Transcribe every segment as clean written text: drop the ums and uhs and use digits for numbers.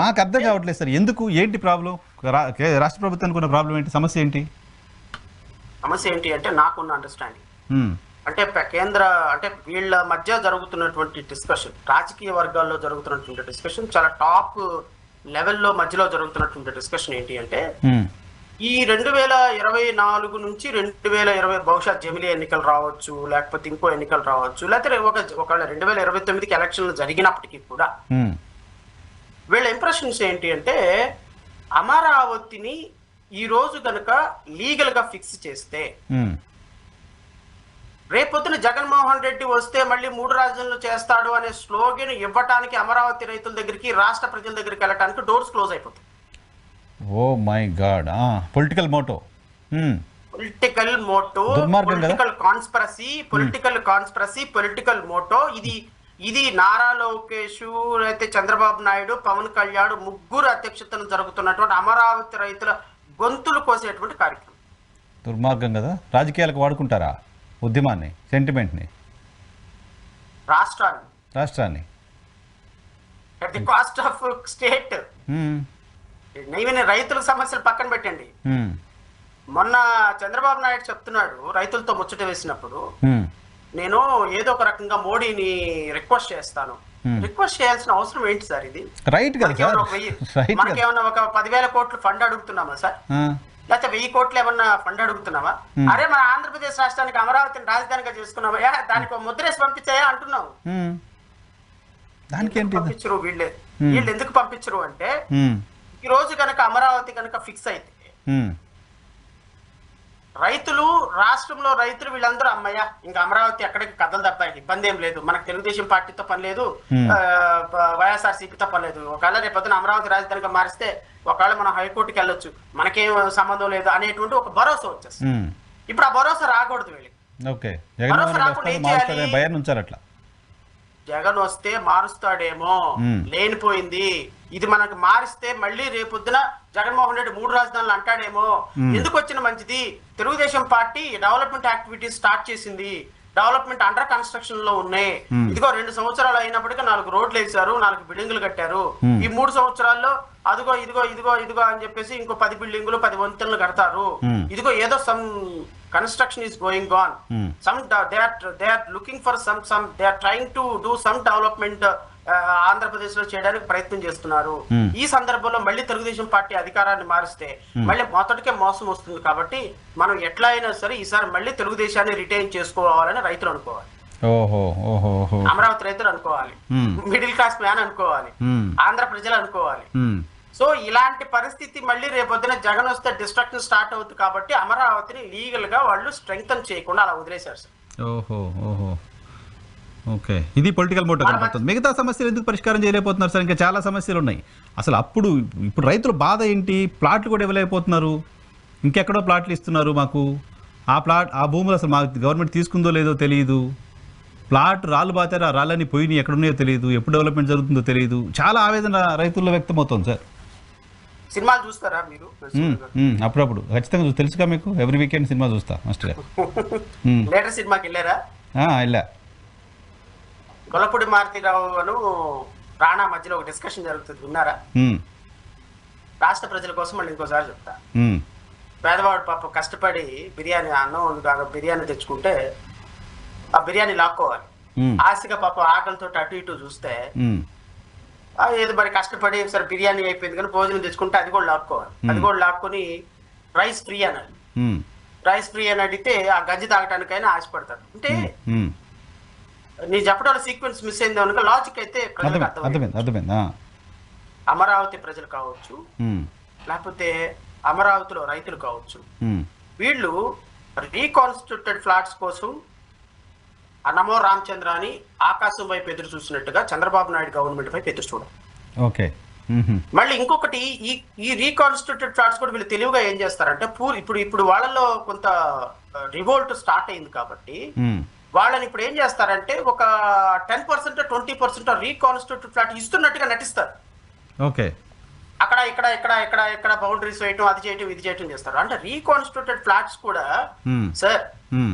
మాకు అర్థం కావట్లేదు సార్, ఎందుకు, ఏంటి ప్రాబ్లం, రాష్ట్ర ప్రభుత్వానికి ఉన్న ప్రాబ్లం ఏంటి, సమస్య ఏంటి? సమస్య ఏంటి అంటే నాకున్న అండర్స్టాండింగ్ అంటే కేంద్ర అంటే వీళ్ళ మధ్య జరుగుతున్నటువంటి డిస్కషన్, రాజకీయ వర్గాల్లో జరుగుతున్నటువంటి డిస్కషన్, చాలా టాప్ లెవెల్లో మధ్యలో జరుగుతున్నటువంటి డిస్కషన్ ఏంటి అంటే ఈ 2024 నుంచి 2020 బహుశా జమిలీ ఎన్నికలు రావచ్చు, లేకపోతే ఇంకో ఎన్నికలు రావచ్చు, లేకపోతే ఒకవేళ 2029కి ఎలక్షన్లు జరిగినప్పటికీ కూడా వీళ్ళ ఇంప్రెషన్స్ ఏంటి అంటే అమరావతిని ఈ రోజు కనుక లీగల్ గా ఫిక్స్ చేస్తే రేపొద్దున జగన్మోహన్ రెడ్డి వస్తే మళ్ళీ 3 రాజధానులు చేస్తాడు అనే స్లోగన్ ఇవ్వటానికి అమరావతి రైతుల దగ్గరికి, రాష్ట్ర ప్రజల దగ్గరికి వెళ్ళటానికి డోర్స్ క్లోజ్ అయిపోతాయి. Oh my God, political motto, political motto. ఇది నారా లోకేష్, అయితే చంద్రబాబు నాయుడు, పవన్ కళ్యాణ్ ముగ్గురు అధ్యక్షతను జరుగుతున్నటువంటి అమరావతి రైతుల గొంతులు కోసేటువంటి కార్యక్రమం. దుర్మార్గం కదా, రాజకీయాలకు వాడుకుంటారా ఉద్యమాన్ని, సెంటిమెంట్ని, రాష్ట్రాన్ని at the cost of state. రైతుల సమస్యలు పక్కన పెట్టండి, మొన్న చంద్రబాబు నాయుడు చెప్తున్నాడు రైతులతో ముచ్చట వేసినప్పుడు, నేను ఏదో ఒక రకంగా మోడీని రిక్వెస్ట్ చేస్తాను. రిక్వెస్ట్ చేయాల్సిన అవసరం ఏంటి సార్? ఇది రైట్ కదా, మనకేమన్నా ఒక 10,000 కోట్లు ఫండ్ అడుగుతున్నామా సార్? లేకపోతే 1000 కోట్లు ఏమన్నా ఫండ్ అడుగుతున్నావా? అరే మన ఆంధ్రప్రదేశ్ రాష్ట్రానికి అమరావతిని రాజధానిగా చేసుకున్నావా, దానికి ముద్రేసి పంపించాయా అంటున్నావు. పంపించరు వీళ్ళు ఎందుకు పంపించరు అంటే ఈ రోజు కనుక అమరావతి కనుక ఫిక్స్ అయితే రైతులు, రాష్ట్రంలో రైతులు వీళ్ళందరూ అమ్మయ్య ఇంకా అమరావతి ఎక్కడికి కథలు తప్ప ఇబ్బంది ఏం లేదు, మనకు తెలుగుదేశం పార్టీతో పని లేదు, వైఎస్ఆర్సీపీతో పని లేదు, ఒకవేళ రేపొద్దున అమరావతి రాజధానిగా మారిస్తే ఒకవేళ మనం హైకోర్టుకి వెళ్ళొచ్చు, మనకేం సంబంధం లేదు అనేటువంటి ఒక భరోసా వచ్చేస్తుంది. ఇప్పుడు ఆ భరోసా రాకూడదు వీళ్ళకి. భరోసా రాకుండా ఏం చేయాలి? జగన్ వస్తే మారుస్తాడేమో, లేనిపోయింది ఇది మనకు మారిస్తే మళ్ళీ రేపొద్దున జగన్మోహన్ రెడ్డి 3 రాజధానులు అంటాడేమో. ఎందుకు వచ్చిన మంచిది, Telugu Desam party development activities start చేసింది, డెవలప్మెంట్ అండర్ కన్స్ట్రక్షన్ లో ఉన్నాయి. ఇదిగో 2 సంవత్సరాలు అయినప్పటికీ 4 రోడ్లు వేసారు, 4 బిల్డింగులు కట్టారు. ఈ 3 సంవత్సరాల్లో అదిగో ఇదిగో ఇదిగో ఇదిగో అని చెప్పేసి ఇంకో 10 బిల్డింగులు 10 వంతెనలు కడతారు. ఇదిగో ఏదో some construction is going on. They are looking for some they are trying to do some development Andhra Pradesh లో చేయడానికి ప్రయత్నం చేస్తున్నారు. ఈ సందర్భంలో మళ్ళీ తెలుగుదేశం పార్టీ అధికారాన్ని మారిస్తే మళ్ళీ మొదటికే మోసం వస్తుంది. కాబట్టి మనం ఎట్లా అయినా సరే ఈసారి మళ్ళీ తెలుగుదేశాన్ని రిటైన్ చేసుకోవాలని రైతులు అనుకోవాలి, అమరావతి రైతులు అనుకోవాలి, మిడిల్ క్లాస్ మ్యాన్ అనుకోవాలి, ఆంధ్ర ప్రజలు అనుకోవాలి. సో ఇలాంటి పరిస్థితి మళ్ళీ రేపొద్దున జగన్ వస్తే డిస్ట్రక్షన్ స్టార్ట్ అవుతుంది. కాబట్టి అమరావతిని లీగల్ గా వాళ్ళు స్ట్రెంగ్తన్ చేయకుండా అలా వదిలేశారు సార్. ఓకే, ఇది పొలిటికల్ మోటో కనపడుతుంది. మిగతా సమస్యలు ఎందుకు పరిష్కారం చేయలేకపోతున్నారు సార్? ఇంకా చాలా సమస్యలు ఉన్నాయి. అసలు ఇప్పుడు రైతుల బాధ ఏంటి? ప్లాట్లు కూడా ఇవ్వలేకపోతున్నారు, ఇంకెక్కడో ప్లాట్లు ఇస్తున్నారు మాకు. ఆ భూములు అసలు మాకు గవర్నమెంట్ తీసుకుందో లేదో తెలియదు. ప్లాట్ రాళ్ళు బాతారు, ఆ రాళ్ళని పోయినాయి, ఎక్కడున్నాయో తెలియదు, ఎప్పుడు డెవలప్మెంట్ జరుగుతుందో తెలియదు. చాలా ఆవేదన రైతుల్లో వ్యక్తమవుతుంది సార్. సినిమాలు చూస్తారా మీరు? అప్పుడప్పుడు ఖచ్చితంగా తెలుసుగా మీకు, ఎవ్రీ వీకెండ్ సినిమా చూస్తా మస్ట్గా. లేటర్ సినిమాకి వెళ్ళారా? వెళ్ళా. గొల్లపూడి మారుతిరావు అను రాణా మధ్యలో ఒక డిస్కషన్ జరుగుతుంది, విన్నారా? రాష్ట్ర ప్రజల కోసం మళ్ళీ ఇంకోసారి చెప్తా. పేదవాడు పాప కష్టపడి బిర్యానీ తెచ్చుకుంటే ఆ బిర్యానీ లాక్కోవాలి. ఆశగా పాప ఆకలితో అటు ఇటు చూస్తే ఏదో మరి కష్టపడి సరే బిర్యానీ అయిపోయింది కానీ భోజనం తెచ్చుకుంటే అది కూడా లాక్కోవాలి. అది కూడా లాక్కొని రైస్ ఫ్రీ అనాలి. రైస్ ఫ్రీ అని అడిగితే ఆ గంజి తాగటానికైనా ఆశపడతారు. అంటే నీ చెప్పడం సీక్వెన్స్ మిస్ అయింది అనుకో, లాజిక్ అయితే అర్థమైంది. అమరావతి ప్రజలు కావచ్చు, లేకపోతే అమరావతిలో రైతులు కావచ్చు, వీళ్ళు రీకాన్స్టిట్యూటెడ్ ఫ్లాట్స్ కోసం నమో రామచంద్ర అని ఆకాశం వైపు ఎదురు చూసినట్టుగా చంద్రబాబు నాయుడు గవర్నమెంట్ వైపు ఎదురు చూడాలి. మళ్ళీ ఇంకొకటి, ఈ రీకాన్స్టిట్యూటెడ్ ఫ్లాట్స్ కూడా వీళ్ళు తెలివిగా ఏం చేస్తారంటే ఇప్పుడు వాళ్ళలో కొంత రివోల్ట్ స్టార్ట్ అయింది కాబట్టి వాళ్ళని ఇప్పుడు ఏం చేస్తారంటే ఒక 10% 20% రీకాన్స్టిట్యూటెడ్ ఫ్లాట్ ఇస్తున్నట్టుగా నటిస్తారు. ఓకే, అక్కడ ఇక్కడ ఎక్కడ బౌండరీస్ వేయటం, అది చేయటం, ఇది చేయటం చేస్తారు. అంటే రీకాన్స్టిట్యూటెడ్ ఫ్లాట్స్ కూడా సార్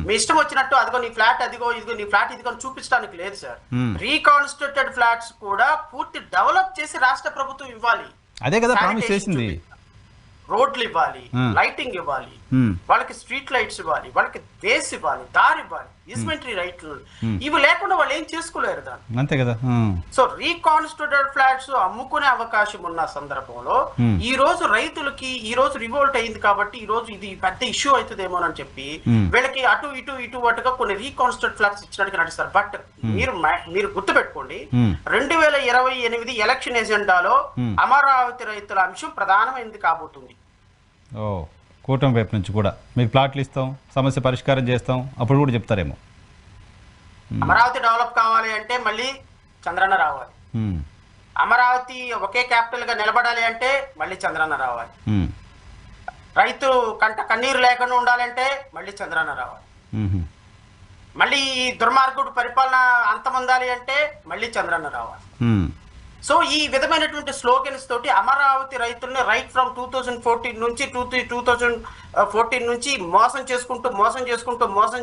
మీ ఇష్టం వచ్చినట్టు అదిగో నీ ఫ్లాట్, అదిగో ఇదిగో నీ ఫ్లాట్, ఇదిగో చూపించడానికి లేదు సార్. రీకాన్స్టిట్యూటెడ్ ఫ్లాట్స్ కూడా పూర్తి డెవలప్ చేసి రాష్ట్ర ప్రభుత్వం ఇవ్వాలి. అదే కదా ప్రామిస్ చేసింది. రోడ్లు ఇవ్వాలి, లైటింగ్ ఇవ్వాలి, వాళ్ళకి స్ట్రీట్ లైట్స్ ఇవ్వాలి, వాళ్ళకి బేస్ ఇవ్వాలి, దారి ఇవ్వాలి, ఈస్మెంటరీ రైట్లు ఇవి లేకుండా వాళ్ళు ఏం చేసుకోలేరు దాన్ని. అంతే కదా. సో రీకాన్స్టిట్యూటెడ్ ఫ్లాట్స్ అమ్ముకునే అవకాశం ఉన్న సందర్భంలో ఈ రోజు రైతులకి ఈ రోజు రివోల్ట్ అయింది కాబట్టి ఈ రోజు ఇది పెద్ద ఇష్యూ అవుతుందేమోనని చెప్పి వీళ్ళకి అటు ఇటు అటుగా కొన్ని రీకాన్స్టిట్యూటెడ్ ఫ్లాట్స్ ఇచ్చినట్టుగా నడుస్తారు. బట్ మీరు గుర్తుపెట్టుకోండి, 2028 ఎలక్షన్ ఎజెండాలో అమరావతి రైతుల అంశం ప్రధానమైనది కాబోతుంది. కూటమి వైపు నుంచి కూడా మీకు ప్లాట్లు ఇస్తాం, సమస్య పరిష్కారం చేస్తాం, అప్పుడు కూడా చెప్తారేమో. అమరావతి డెవలప్ కావాలి అంటే మళ్ళీ చంద్రన్న రావాలి. అమరావతి ఒకే క్యాపిటల్ గా నిలబడాలి అంటే మళ్ళీ చంద్రన్న రావాలి. రైతు కన్నీరు లేకుండా ఉండాలంటే మళ్ళీ చంద్రన్న రావాలి. మళ్ళీ ఈ దుర్మార్గుడు పరిపాలన అంతమొందాలి అంటే మళ్ళీ చంద్రన్న రావాలి. సో ఈ విధమైనటువంటి స్లోగన్స్ తోటి అమరావతి రైతుల్ని రైట్ ఫ్రమ్ 2014 నుంచి 2014 నుంచి మోసం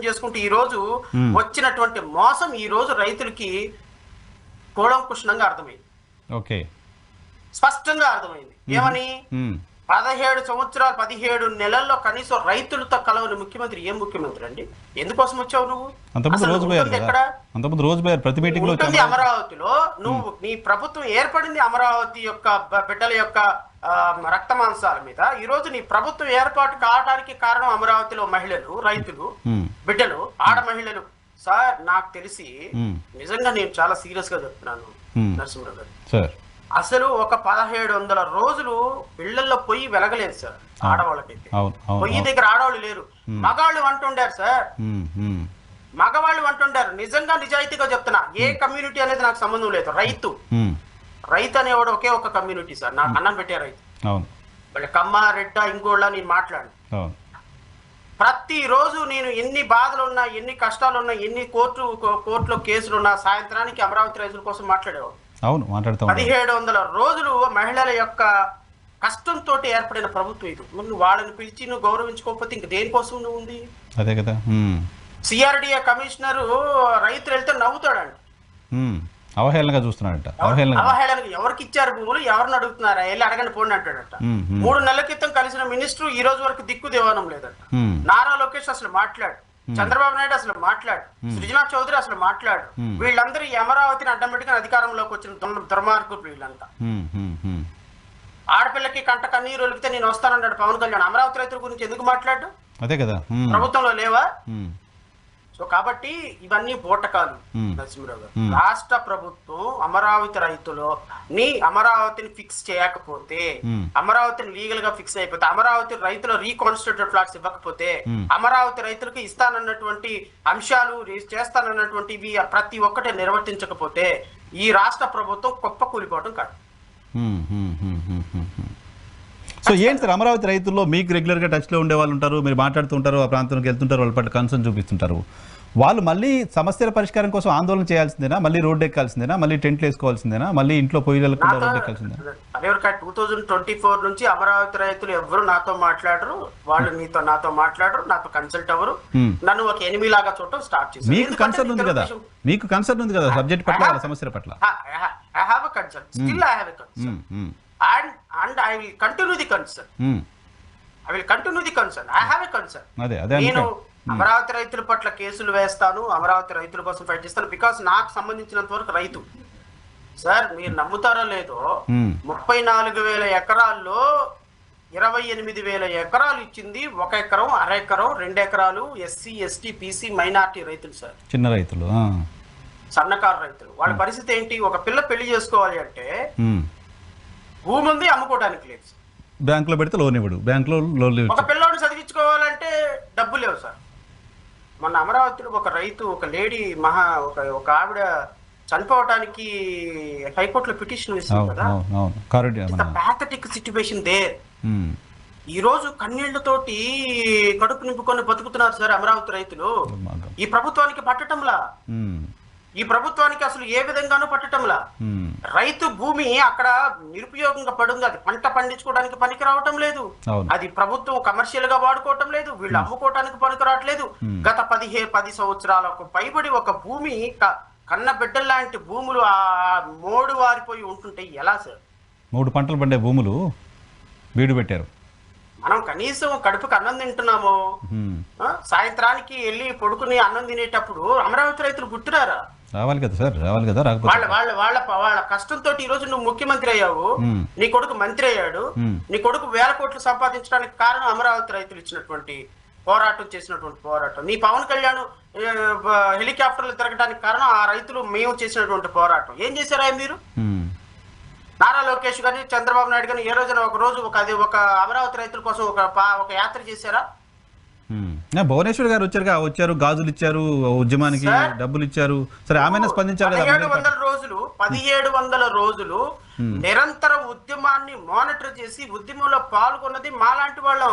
చేసుకుంటూ ఈ రోజు వచ్చినటువంటి మోసం ఈ రోజు రైతులకి కూలంకుషంగా అర్థమైంది. ఓకే, స్పష్టంగా అర్థమైంది. ఏమని 17 సంవత్సరాలు 17 నెలల్లో కనీసం రైతులతో కలవని ముఖ్యమంత్రి ఏం ముఖ్యమంత్రి అండి? ఎందుకోసం వచ్చావు నువ్వు? ఉంటుంది అమరావతిలో. నువ్వు నీ ప్రభుత్వం ఏర్పడింది అమరావతి యొక్క బిడ్డల యొక్క రక్త మాంసాల మీద. ఈ రోజు నీ ప్రభుత్వం ఏర్పాటు కావడానికి కారణం అమరావతిలో మహిళలు, రైతులు, బిడ్డలు, ఆడ మహిళలు. సార్ నాకు తెలిసి నిజంగా నేను చాలా సీరియస్ గా చెప్తున్నాను నరసింహరావు గారు, అసలు ఒక 1700 రోజులు ఇళ్లలో పొయ్యి వెలగలేదు సార్ ఆడవాళ్ళకైతే. పొయ్యి దగ్గర ఆడవాళ్ళు లేరు, మగాళ్ళు అంటుండారు సార్, మగవాళ్ళు అంటుండారు. నిజంగా నిజాయితీగా చెప్తున్నా, ఏ కమ్యూనిటీ అనేది నాకు సంబంధం లేదు. రైతు అనేవాడు ఒకే ఒక కమ్యూనిటీ సార్, నాకు అన్నం పెట్టే రైతు. వాళ్ళ కమ్మ, రెడ్డ, ఇంకోళ్ళ నేను మాట్లాడు. ప్రతి రోజు నేను ఎన్ని బాధలు ఉన్నా, ఎన్ని కష్టాలు ఉన్నా, ఎన్ని కోర్టులో కేసులు ఉన్నా, సాయంత్రానికి అమరావతి రైతుల కోసం మాట్లాడేవాడు. 1700 రోజులు మహిళల యొక్క కష్టంతో ఏర్పడిన ప్రభుత్వం ఇది. నువ్వు వాళ్ళని పిలిచి నువ్వు గౌరవించుకోకపోతే ఇంక దేనికోసం నువ్వు ఉంది? అదే కదా. సిఆర్డిఏ కమిషనర్ రైతులు వెళ్తే నవ్వుతాడంట, అవహేళనగా చూస్తున్నాడంట. అవహేళనగా ఎవరికి ఇచ్చారు భూములు, ఎవరిని అడుగుతున్నారా, వెళ్ళి అడగని పోండి అంటాడట. 3 నెలల క్రితం కలిసిన మినిస్టర్ ఈ రోజు వరకు దిక్కు దేవానం లేదట. నారా లోకేష్ అసలు మాట్లాడు, చంద్రబాబు నాయుడు అసలు మాట్లాడు, సృజనా చౌదరి అసలు మాట్లాడు. వీళ్ళందరూ ఈ అమరావతిని అడ్డం పెట్టుకుని అధికారంలోకి వచ్చిన దుర్మార్గులు వీళ్ళంతా. ఆడపిల్లకి కన్నీరు ఒలిపితే నేను వస్తానన్నాడు పవన్ కళ్యాణ్. అమరావతి రైతుల గురించి ఎందుకు మాట్లాడు? అదే కదా, ప్రభుత్వంలో లేవా? సో కాబట్టి ఇవన్నీ బోటకాలు నరసింహరావు గారు. రాష్ట్ర ప్రభుత్వం అమరావతిని ఫిక్స్ చేయకపోతే, అమరావతిని లీగల్ గా ఫిక్స్ అయిపోతే, అమరావతి రైతుల రీకాన్స్టిట్యూటెడ్ ఫ్లాట్స్ ఇవ్వకపోతే, అమరావతి రైతులకు ఇస్తానన్నటువంటి అంశాలు, చేస్తానన్నటువంటివి ప్రతి ఒక్కటి నిర్వర్తించకపోతే ఈ రాష్ట్ర ప్రభుత్వం కుప్ప కూలిపోవడం కాదు. సో ఏంటి సార్, అమరావతి రైతుల్లో మీకు రెగ్యులర్గా టచ్లో ఉండే వాళ్ళు ఉంటారు, మీరు మాట్లాడుతుంటారు, ఆ ప్రాంతానికి వెళ్తుంటారు, వాళ్ళ పట్ల కన్సర్న్ చూపిస్తుంటారు. వాళ్ళు మళ్ళీ సమస్యల పరిష్కారం కోసం ఆందోళన చేయాల్సిందేనా, మళ్ళీ రోడ్డు ఎక్కాల్సిందేనా, మళ్ళీ టెంట్లు వేసుకోవాల్సిందేనా, మళ్ళీ ఇంట్లో పొయ్యిలు రోడ్డు ఎక్కాల్సిందేనా? 2024 నుంచి అమరావతి రైతులు ఎవరు నాతో మాట్లాడరు, వాళ్ళు నాతో మాట్లాడరు, నాతో కన్సల్ట్ అవ్వరు, నన్ను ఒక ఎనిమి లాగా చూడటం స్టార్ట్ చేశారు. మీకు కన్సర్న్ ఉంది కదా, సబ్జెక్ట్ పట్ల, సబ్జెక్ట్ పట్ల. I have a concern. Still I have a concern. And I will continue the concern. I have a concern. నేను అమరావతి రైతుల పట్ల కేసులు వేస్తాను, అమరావతి రైతుల కోసం ఫైట్ చేస్తాను. బికాస్ నాకు సంబంధించినంత వరకు రైతు సార్, మీరు నమ్ముతారో లేదో, 34,000 ఎకరాల్లో 28,000 ఎకరాలు ఇచ్చింది 1 ఎకరం, అర ఎకరం, 2 ఎకరాలు ఎస్సీ, ఎస్టీ, బీసీ, మైనార్టీ రైతులు సార్, చిన్న రైతులు, సన్నకారు రైతులు. వాళ్ళ పరిస్థితి ఏంటి? ఒక పిల్ల పెళ్లి చేసుకోవాలి అంటే భూమి ఉంది, అమ్ముకోవడానికి లేదు. బ్యాంకులో పెడితే లోన్ ఇవ్వడు, బ్యాంకులో లోన్ లేవు. ఒక పిల్లోని చదివించుకోవాలంటే డబ్బు లేవు సార్. మొన్న అమరావతిలో ఒక రైతు, ఒక లేడీ, ఒక ఆవిడ చనిపోవటానికి హైకోర్టులో పిటిషన్ ఇస్తుంది కదా. Pathetic situation there. ఈ రోజు కన్నీళ్లతోటి కడుపు నింపుకొని బతుకుతున్నారు సార్ అమరావతి రైతులు. ఈ ప్రభుత్వానికి పట్టటంలా, ఈ ప్రభుత్వానికి అసలు ఏ విధంగానూ పట్టటంలా. ఉమ్, రైతు భూమి అక్కడ నిరుపయోగంగా పడుంది, అది పంట పండించుకోవడానికి పనికి రావటం లేదు, అవును. అది ప్రభుత్వం కమర్షియల్ గా వాడుకోవటం లేదు, వీళ్ళు అమ్ముకోవటానికి పనికి రావట్లేదు. గత 10 సంవత్సరాలకు పైబడి ఒక భూమి కన్న బిడ్డల్లాంటి భూములు ఆ మోడు వారిపోయి ఉంటుంటే ఎలా సార్? 3 పంటలు పండే భూములు బీడు పెట్టారు. మనం కనీసం కడుపుకి అన్నం తింటున్నాము, ఉమ్, సాయంత్రానికి వెళ్ళి పడుకుని అన్నం తినేటప్పుడు అమరావతి రైతులు గుర్తురారా? రావాలి కదా సార్, రావాలి కదా, రాకపోతే వాళ్ళ వాళ్ళ వాళ్ళ వాళ్ళ కష్టంతో ఈ రోజు నువ్వు ముఖ్యమంత్రి అయ్యావు, ఉమ్, నీ కొడుకు మంత్రి అయ్యాడు, ఉమ్, నీ కొడుకు 1000 కోట్లు సంపాదించడానికి కారణం అమరావతి రైతులు ఇచ్చినటువంటి పోరాటం, చేసినటువంటి పోరాటం. నీ పవన్ కళ్యాణ్ హెలికాప్టర్లు తిరగడానికి కారణం ఆ రైతులు మేము చేసినటువంటి పోరాటం. ఏం చేశారా మీరు? ఉమ్, నారా లోకేష్ గాని చంద్రబాబు నాయుడు గాని ఏ రోజున ఒక రోజు ఒక అమరావతి రైతుల కోసం ఒక యాత్ర చేశారా? ఉమ్. భువనేశ్వర్ గారు వచ్చారు, గాజులు ఇచ్చారు, ఉద్యమానికి సార్, డబ్బులు ఇచ్చారు. సరే, ఆమెనే స్పందించారు కదా. 1700 రోజులు నిరంతర ఉద్యమాన్ని మానిటర్ చేసి ఉద్యమంలో పాల్గొన్నది మాలాంటి వాళ్ళం.